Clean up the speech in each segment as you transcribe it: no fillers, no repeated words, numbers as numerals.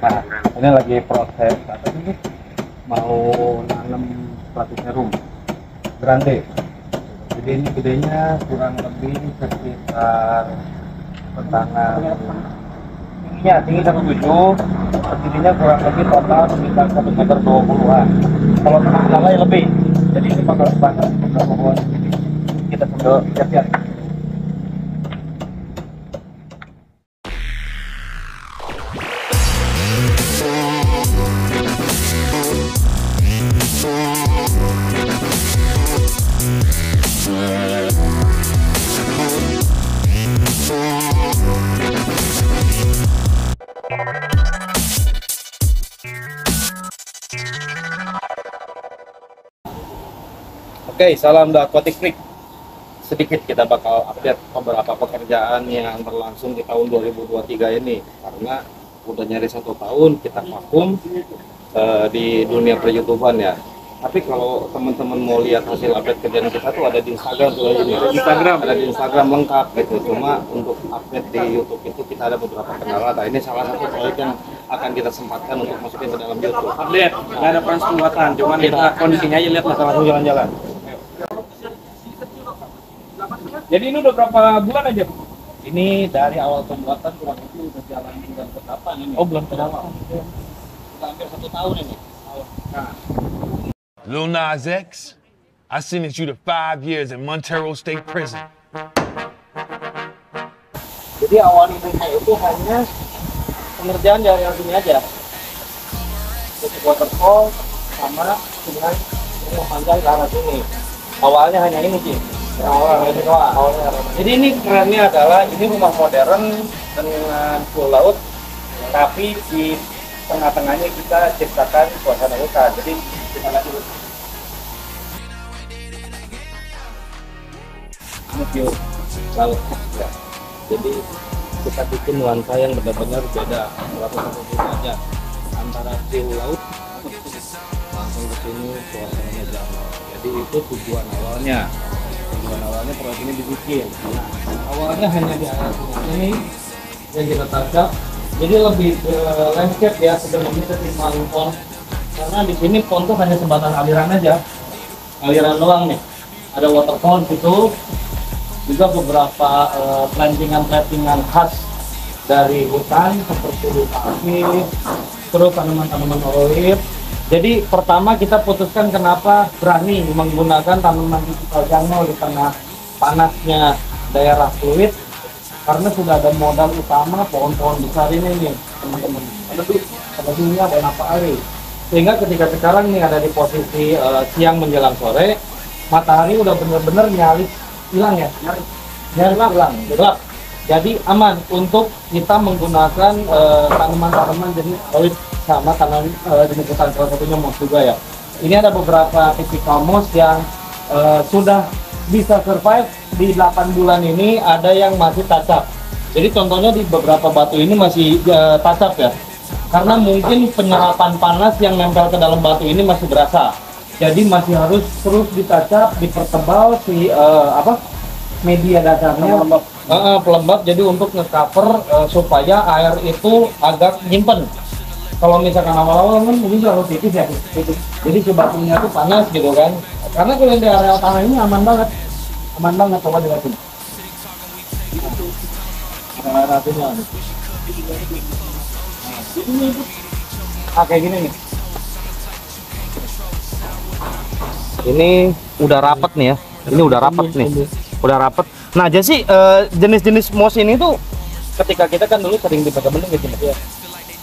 Nah, ini lagi proses apa ini? Mau nanam Platyserum grande. Jadi ini gedenya kurang lebih sekitar tangan tinggi 1,7, tingginya kurang lebih total sekitar 1,20 m. Kalau tanah lalai lebih. Jadi ini bakal sebanyak beberapa pohon. Kita sambil siap-siap. Oke, salam The Aquatic Freak. Sedikit kita bakal update beberapa pekerjaan yang berlangsung di tahun 2023 ini, karena udah nyari 1 tahun kita vakum di dunia per-YouTubean ya. Tapi kalau teman-teman mau lihat hasil update kerjaan kita tuh ada di Instagram tuh ini. Ada di Instagram lengkap gitu. Cuma untuk update di YouTube itu kita ada beberapa kendala. Nah, ini salah satu proyek yang akan kita sempatkan untuk masukin ke dalam YouTube. Update, nggak ada proses pembuatan, cuman kita kondisinya aja, lihat masalah Langsung jalan-jalan. Jadi ini udah berapa bulan aja, Bu? Ini dari awal pembuatan kurang lebih udah jalan bulan ke-8 ini. Oh, bulan ke-8. Hampir 1 tahun ini. Nah, Lil Nas X, I sentenced you to 5 years in Montero State Prison. Jadi awal idenya itu hanya pengerjaan di area sini aja. Untuk waterfall sama dengan rumah panjang ke arah sini. Awalnya hanya ini sih. Awalnya ini doang. Jadi ini kerennya adalah ini rumah modern dengan full laut, tapi di tengah-tengahnya kita ciptakan suasana hutan. Jadi kita lanjut. Ini view laut ya. Jadi kita bikin nuansa yang benar-benar beda 180 derajat antara view laut langsung ke sini suasananya danau. Jadi itu tujuan awalnya. Tujuan awalnya proyek ini dibikin. Nah, awalnya hanya di area ini yang kita tangkap. Jadi lebih landscape ya sebenarnya ketimbang pond. Karena di sini pond tuh hanya sebatas aliran aja. Aliran doang nih. Ada waterfall situ. Juga beberapa plantingan khas dari hutan seperti aktif, terus tanaman-tanaman olive. Jadi pertama kita putuskan kenapa berani menggunakan tanaman digital jungle di tengah panasnya daerah fluid, karena sudah ada modal utama pohon-pohon besar ini nih teman-teman. Sebetulnya beberapa hari, sehingga ketika sekarang nih ada di posisi siang menjelang sore, matahari udah bener-bener nyaris hilang ya, nyaris hilang, gelap. Jadi aman untuk kita menggunakan tanaman-tanaman jenis olive sama tanaman jenis hutan, salah satunya moss juga ya. Ini ada beberapa tipikal moss yang sudah bisa survive di 8 bulan ini, ada yang masih tacap. Jadi contohnya di beberapa batu ini masih tacap ya, karena mungkin penyerapan panas yang nempel ke dalam batu ini masih berasa. Jadi masih harus terus ditacap, dipertebal si media dasarnya pelembab, jadi untuk ngecover supaya air itu agak nyimpen. Kalau misalkan awal-awal kan mungkin terlalu tipis ya, jadi si batunya tuh panas gitu kan. Karena kalau di area tanah ini aman banget, coba dilihatin. Nah, ratunya. Kayak gini nih. Ini udah rapet nih ya, ini udah rapet nih, udah rapet. Nah jadi sih jenis-jenis moss ini tuh ketika kita kan dulu sering dipakai gitu ya.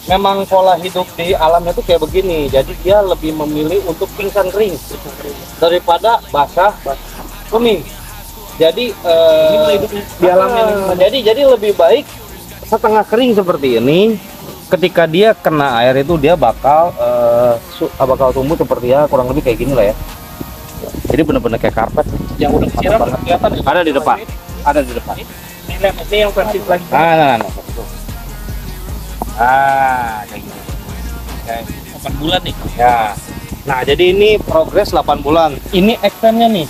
Memang pola hidup di alamnya tuh kayak begini, jadi dia lebih memilih untuk pingsan kering daripada basah kuning. Jadi di alamnya jadi lebih baik setengah kering seperti ini. Ketika dia kena air itu dia bakal tumbuh seperti ya kurang lebih kayak gini lah ya. Jadi benar-benar kayak karpet. yang udah disiram kelihatan Ada di depan. Ada di depan. Ini yang versi lagi. Nah. Kayak gini. Kayak 8 bulan nih. Ya. Nah, jadi ini progres 8 bulan. Ini extendnya nih.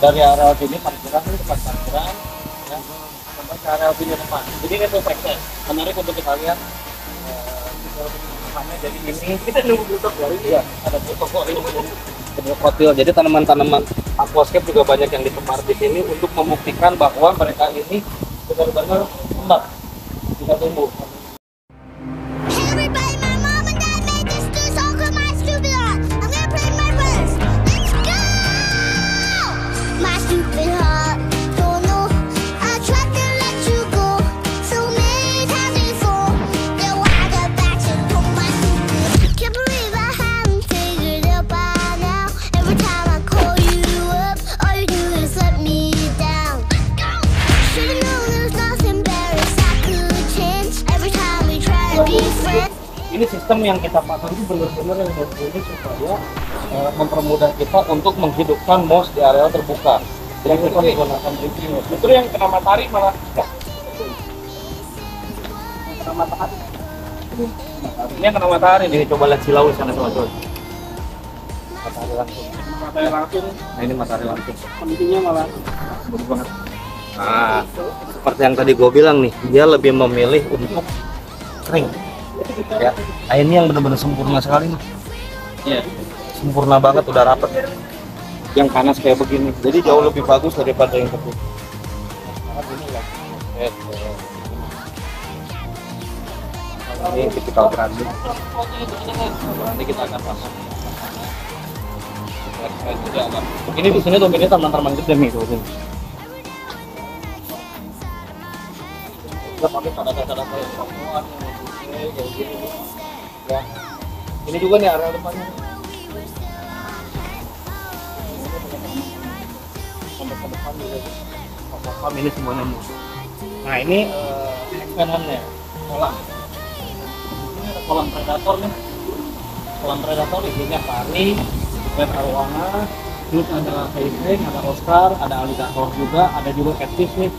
Dari area sini parkiran ini tempat parkiran ya. Sampai ke area sini depan. Jadi ini tuh extend. Menarik untuk kita lihat tanamannya. Jadi ini kita nunggu butuh dari ya ada toko ini hotel. Jadi tanaman-tanaman aquascape juga banyak yang ditebar di sini untuk membuktikan bahwa mereka ini benar-benar lembab bisa tumbuh. Ini sistem yang kita pasang itu benar-benar yang berbunyi supaya mempermudah kita untuk menghidupkan moss di area terbuka. Jadi kita menggunakan dripling. Justru yang kena matahari malah enggak. Kena matahari. Ini yang kena matahari nih. Ini coba lihat silau di sana teman-teman. Matahari langsung. Matahari langsung. Nah ini matahari langsung. Kondisinya malah Bagus banget. Nah, seperti yang tadi gue bilang nih, dia lebih memilih untuk kering. Ya, airnya yang benar-benar sempurna sekali nih. iya. Sempurna banget, udah rapet. Yang panas kayak begini, jadi jauh lebih bagus daripada yang tertutup. Ini tipikal grande. Nanti kita akan pasang. Ini di sini dominnya taman-taman gede nih tuh. Kita pakai tanda-tanda kayak perempuan, kayak gini. Ya. Ini juga nih area depannya. Sampai ke depan juga. Paham ini semuanya. Nah ini expansionnya kolam. Ini ada kolam predator nih. Kolam predator isinya pari, red arowana, terus ada fishing, ada oscar, ada alligator juga, ada juga catfish nih.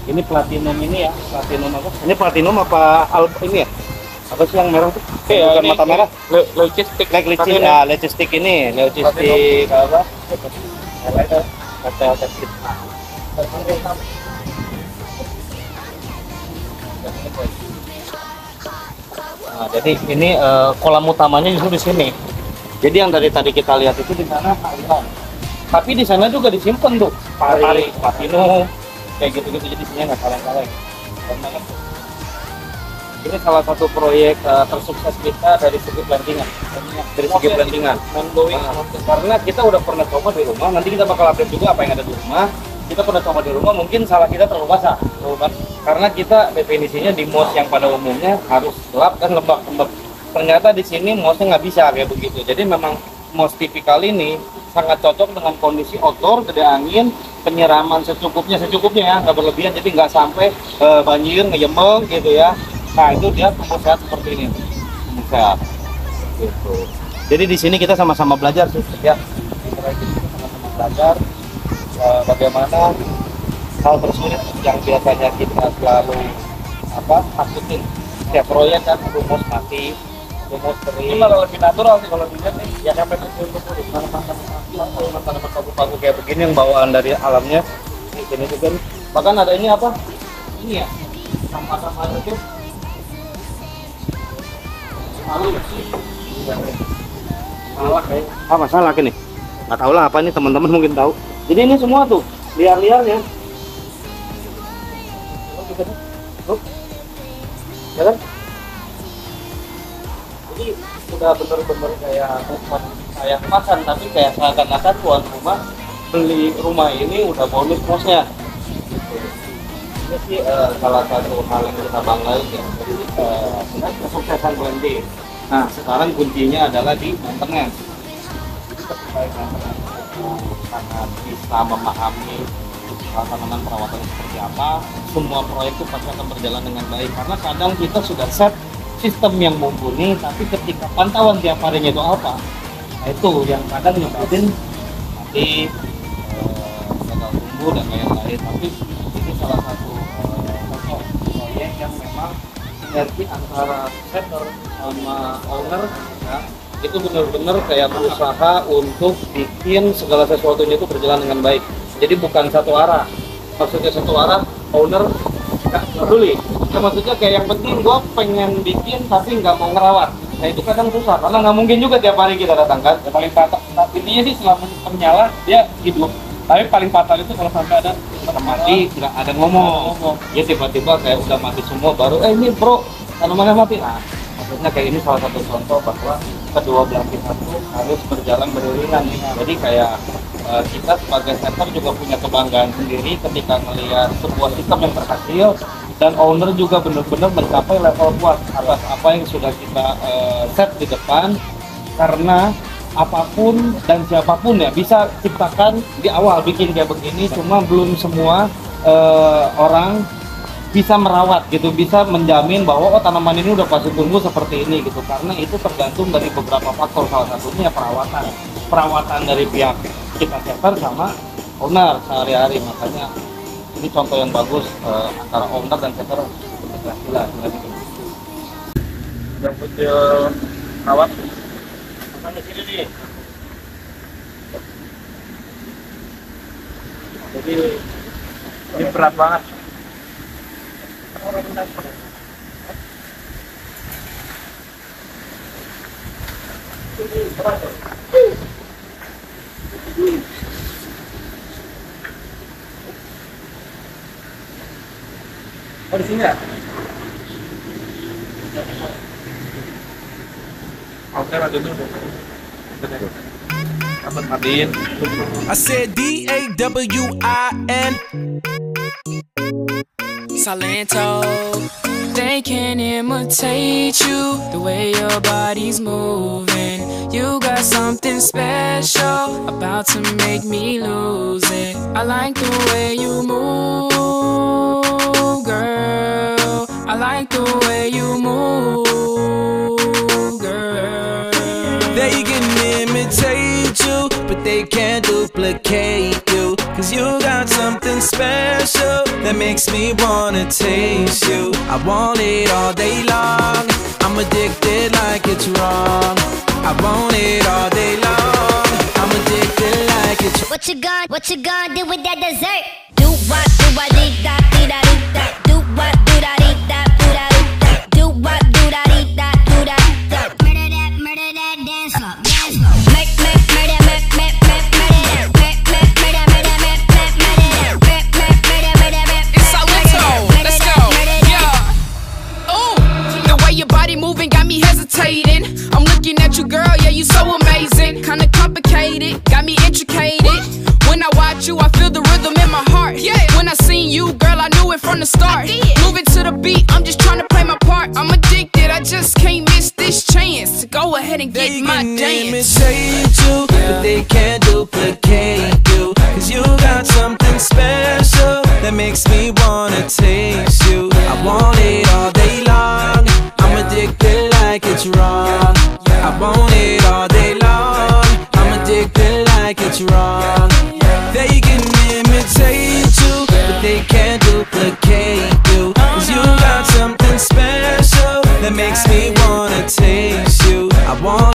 Ini platinum ini ya, platinum apa? Ini platinum apa ini ya? Apa sih yang merah tuh? Bukan mata merah. Logistik. Leucistic ini, leucistic apa? Kata Nah, jadi ini kolam utamanya justru di sini. Jadi yang tadi kita lihat itu di sana aliran. Tapi di sana juga disimpan tuh pari, platinum, kayak gitu-gitu. Jadi sini nggak kaleng-kaleng. Ini salah satu proyek tersukses kita dari segi plantingan. Dari segi plantingan. Karena kita udah pernah coba di rumah, nanti kita bakal update juga apa yang ada di rumah. Kita pernah coba di rumah, mungkin salah kita terlalu basah. Karena kita definisinya di moss yang pada umumnya harus gelap dan lembab. Ternyata di sini mossnya nggak bisa kayak begitu. Jadi memang moss tipikal ini sangat cocok dengan kondisi outdoor, gede angin, penyiraman secukupnya ya, nggak berlebihan, jadi nggak sampai banjir, ngeyemeng gitu ya. Nah itu dia tumbuh sehat seperti ini, tumbuh sehat. Gitu. Jadi di sini kita sama-sama belajar sih, ya. Kita sama-sama belajar bagaimana hal tersulit yang biasanya kita selalu takutin. Setiap proyek kan rumus mati, rumus kering. Ini malah lebih natural sih kalau dilihat nih. Ya sampai untuk tanaman paku-paku kayak begini yang bawaan dari alamnya. Di sini juga nih. Bahkan ada ini apa? Ini ya, sampah-sampah itu. Salah kayak. Masalah gini. Nggak tahu lah apa ini, teman-teman mungkin tahu. Jadi ini semua tuh liar-liarnya. Ya kan? Jadi udah bener-bener kayak bukan kayak makan, tapi kayak seakan-akan tuan rumah beli rumah ini udah bonus mossnya. Ini sih salah satu hal yang kita banggain ya, kesuksesan blending. Nah sekarang kuncinya adalah di maintenance. Supaya maintenance sangat bisa memahami tanaman perawatan seperti apa, semua proyek itu pasti akan berjalan dengan baik. Karena kadang kita sudah set sistem yang mumpuni, tapi ketika pantauan tiap harinya itu apa, nah itu yang kadang nyebabin mati, gagal tumbuh dan lain-lain. Tapi ini salah satu contoh proyek yang memang sinergi antara setter sama owner ya, itu benar-benar kayak berusaha untuk bikin segala sesuatunya itu berjalan dengan baik. Jadi bukan satu arah, maksudnya satu arah owner nggak peduli. Ya, maksudnya kayak yang penting gue pengen bikin tapi nggak mau ngerawat. Nah itu kadang susah karena nggak mungkin juga tiap hari kita datang kan. Yang paling fatal intinya sih selama menyala dia hidup. Tapi paling fatal itu kalau sampai ada Mati nggak ada ngomong. Ya tiba-tiba kayak udah mati semua baru ini bro tanamannya mati. Nah maksudnya kayak ini salah satu contoh bahwa kedua belah pihak itu harus berjalan beriringan. Jadi kayak kita sebagai setter juga punya kebanggaan sendiri ketika melihat sebuah sistem yang berhasil dan owner juga benar-benar mencapai level puas atas apa yang sudah kita set di depan, karena apapun dan siapapun ya bisa ciptakan di awal bikin kayak begini, cuma belum semua orang bisa merawat gitu, bisa menjamin bahwa oh tanaman ini udah pasti tumbuh seperti ini gitu, karena itu tergantung dari beberapa faktor, salah satunya perawatan dari pihak kita setter sama owner sehari-hari. Makanya ini contoh yang bagus antara owner dan setter integrasi lah gitu. yang kecil rawat. Makanya sini nih. Jadi ini berat banget. Oh di sini ya? Oke lanjut dulu. Dapat matiin. I said D-A-W-I-N Salento. They can imitate you, the way your body's moving. You got something special about to make me lose it. I like the way you move, girl. I like the way you move, girl. They can imitate you, but they can't duplicate you. Cause you got something special that makes me wanna taste you. I want it all day long, I'm addicted like it's wrong. I want it all day long, I'm addicted like it's wrong. What you gonna do with that dessert? Do what, do da dee da dee da. Do what, do da dee da do da. Do what, do da dee da do da. Murder that dance floor, dance floor. Murder that. It's Salento, let's go, yeah. Ooh, the way your body moving got me hesitating. I'm looking at you, girl, yeah, you so amazing. Kinda complicated, got me intricated. When I watch you, I feel the rhythm in my heart. Yeah. When I seen you, girl, I knew it from the start. Moving to the beat, I'm just trying to play my part. I'm addicted, I just can't miss this chance to go ahead and get my dance. They can imitate you, but they can't duplicate you. Cause you got something special that makes me wanna taste you. I want it all day long, I'm addicted like it's wrong. I want it all day long, I'm addicted like it's wrong. They can imitate you, but they can't